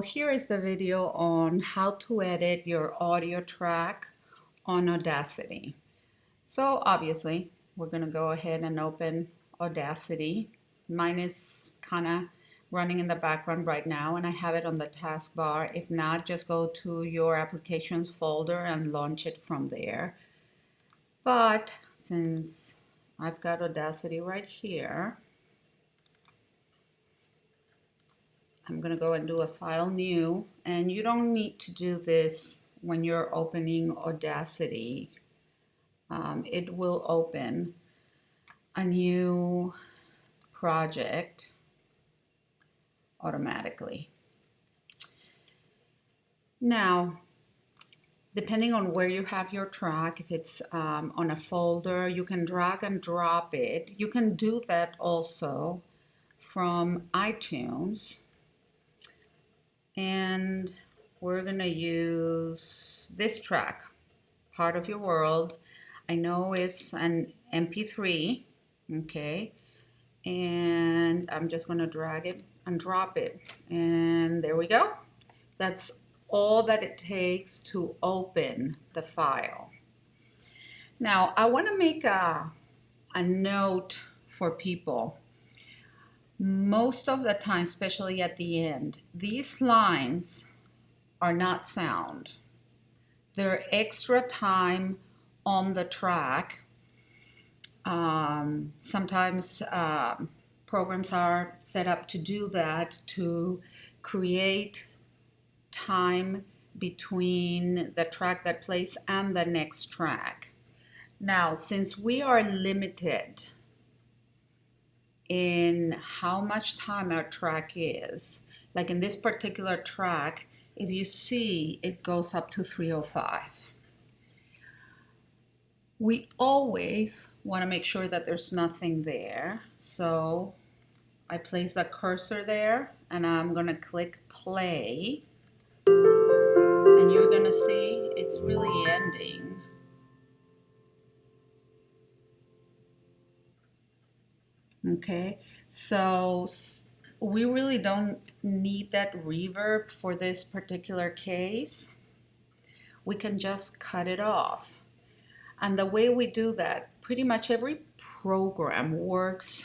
Here is the video on how to edit your audio track on Audacity. So obviously, we're going to go ahead and open Audacity. Mine is kind of running in the background right now, and I have it on the taskbar. If not, just go to your applications folder and launch it from there. But since I've got Audacity right here, I'm going to go and do a file new, and you don't need to do this when you're opening Audacity. It will open a new project automatically. Now, depending on where you have your track, if it's on a folder, you can drag and drop it. You can do that also from iTunes. And we're going to use this track, Part of Your World. I know it's an MP3, okay? And I'm just going to drag it and drop it. And there we go. That's all that it takes to open the file. Now, I want to make a note for people. Most of the time, especially at the end, these lines are not sound. They're extra time on the track. Sometimes programs are set up to do that, to create time between the track that plays and the next track. Now, since we are limited in how much time our track is, like in this particular track, if you see, it goes up to 3:05. We always want to make sure that there's nothing there. So I place the cursor there and I'm going to click play. And you're going to see it's really ending. Okay, so we really don't need that reverb for this particular case. We can just cut it off. And the way we do that, pretty much every program works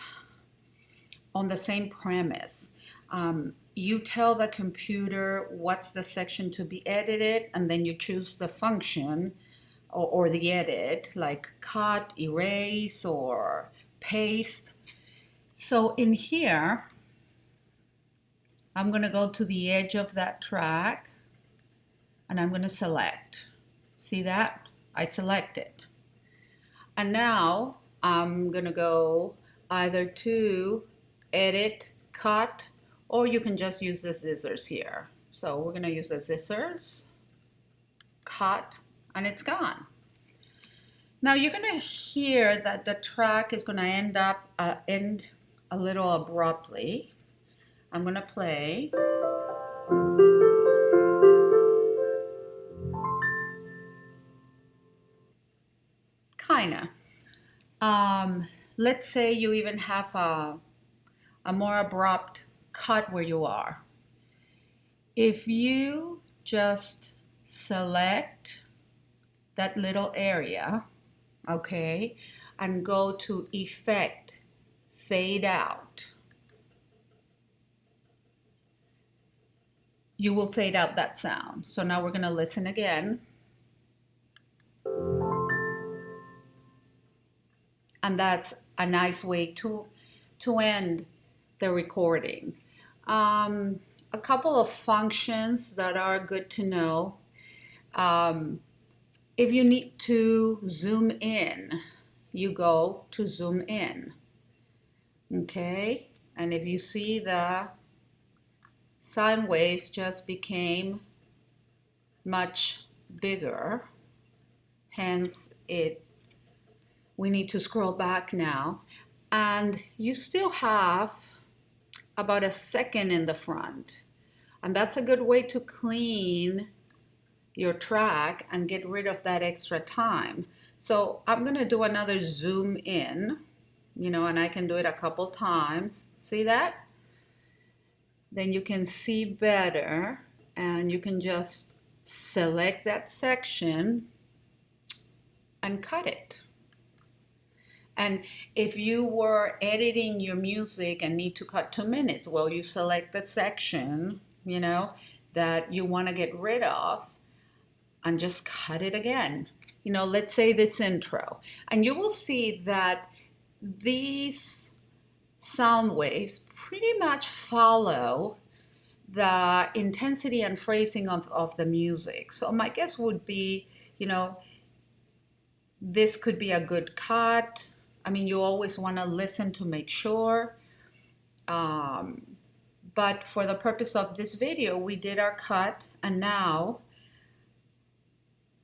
on the same premise. You tell the computer what's the section to be edited, and then you choose the function or the edit, like cut, erase, or paste. So in here, I'm going to go to the edge of that track and I'm going to select. See that? I select it. And now I'm going to go either to edit, cut, or you can just use the scissors here. So we're going to use the scissors, cut, and it's gone. Now you're going to hear that the track is going to end a little abruptly. I'm going to play. Kinda. Let's say you even have a more abrupt cut where you are. If you just select that little area, okay, and go to Effect, Fade Out, you will fade out that sound. So now we're going to listen again. And that's a nice way to end the recording. A couple of functions that are good to know. If you need to zoom in, you go to zoom in. Okay, and if you see the sine waves just became much bigger, hence we need to scroll back now, and you still have about a second in the front, and that's a good way to clean your track and get rid of that extra time. So I'm going to do another zoom in, and I can do it a couple times. See that? then you can see better, and you can just select that section and cut it. And if you were editing your music and need to cut 2 minutes, well, you select the section, you know, that you want to get rid of and just cut it again. You know, let's say this intro. And you will see that these sound waves pretty much follow the intensity and phrasing of the music. So my guess would be, you know, this could be a good cut. I mean, you always want to listen to make sure. But for the purpose of this video, we did our cut, and now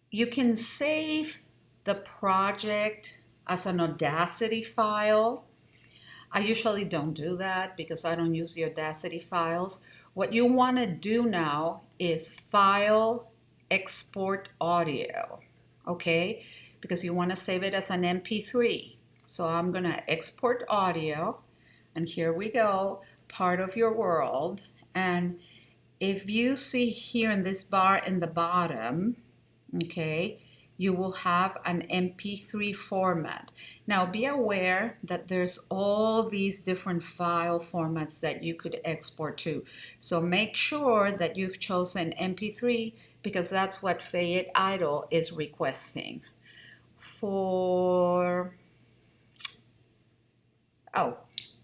you can save the project as an Audacity file. I usually don't do that because I don't use the Audacity files. What you want to do now is File, Export Audio, okay? Because you want to save it as an MP3. So I'm going to export audio, and here we go, part of your world. And if you see here in this bar in the bottom, okay, you will have an MP3 format. Now be aware that there's all these different file formats that you could export to. So make sure that you've chosen MP3 because that's what Fayette Idol is requesting.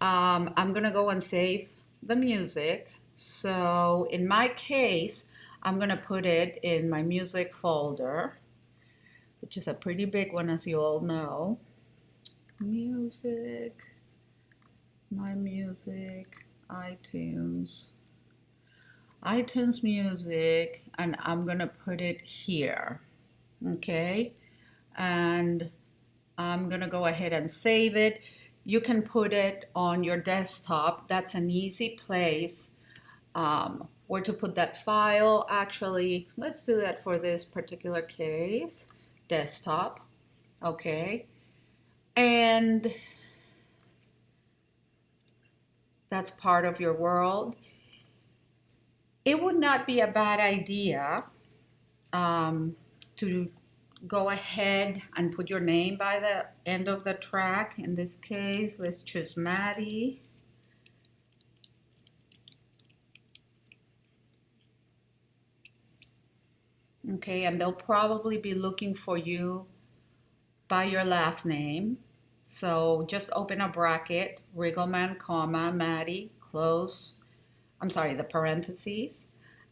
I'm gonna go and save the music. So in my case, I'm gonna put it in my music folder, which is a pretty big one, as you all know. Music, my music, iTunes music, and I'm gonna put it here, okay? And I'm gonna go ahead and save it. You can put it on your desktop. That's an easy place where to put that file. Actually, let's do that for this particular case. Desktop, okay? And that's part of your world. It would not be a bad idea to go ahead and put your name by the end of the track. In this case, let's choose Maddie. Okay, and they'll probably be looking for you by your last name. So just open a bracket, Riggleman, comma, Maddie, close, I'm sorry, the parentheses.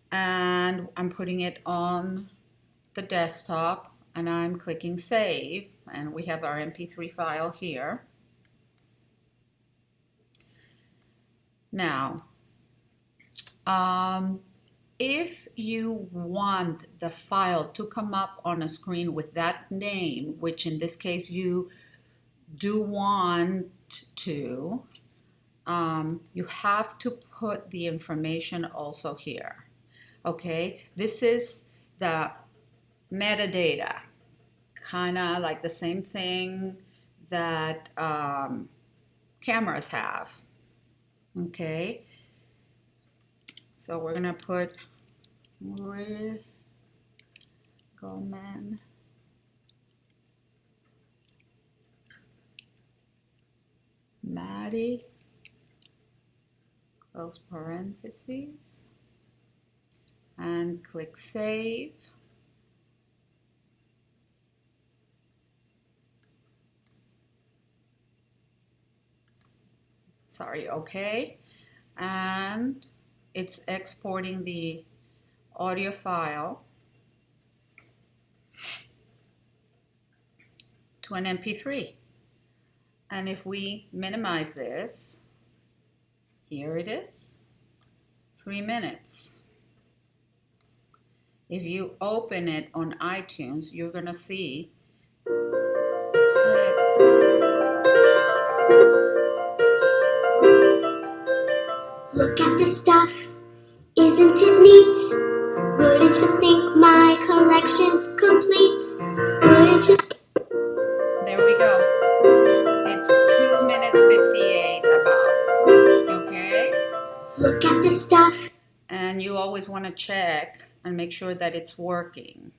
And I'm putting it on the desktop, and I'm clicking save, and we have our MP3 file here. Now, if you want the file to come up on a screen with that name, which in this case you do want to, you have to put the information also here. Okay, this is the metadata, kind of like the same thing that cameras have. Okay, so we're gonna put Riggleman Maddie, close parentheses, and click save. Sorry, okay. And it's exporting the audio file to an MP3. And if we minimize this, here it is, 3 minutes. If you open it on iTunes, you're gonna see, Look at this stuff, isn't it neat? Wouldn't you think my collection's complete? Wouldn't you? There we go. It's 2 minutes 58 about, okay? Look at this stuff, to check and make sure that it's working.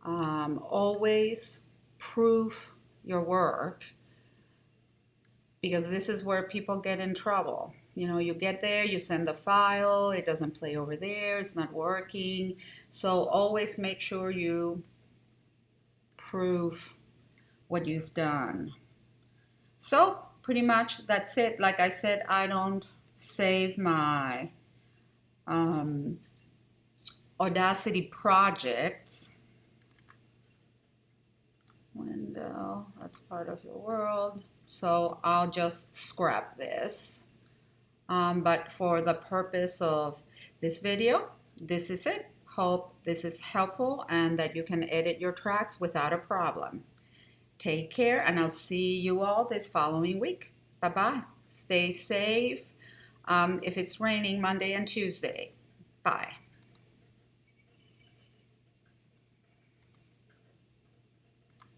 Always proof your work, because this is where people get in trouble. You know, you get there, you send the file, it doesn't play over there, it's not working. So always make sure you prove what you've done. So pretty much that's it. Like I said, I don't save my Audacity projects. Window, that's part of your world. So I'll just scrap this. But for the purpose of this video, this is it. Hope this is helpful and that you can edit your tracks without a problem. Take care, and I'll see you all this following week. Bye-bye. Stay safe. If it's raining Monday and Tuesday. Bye.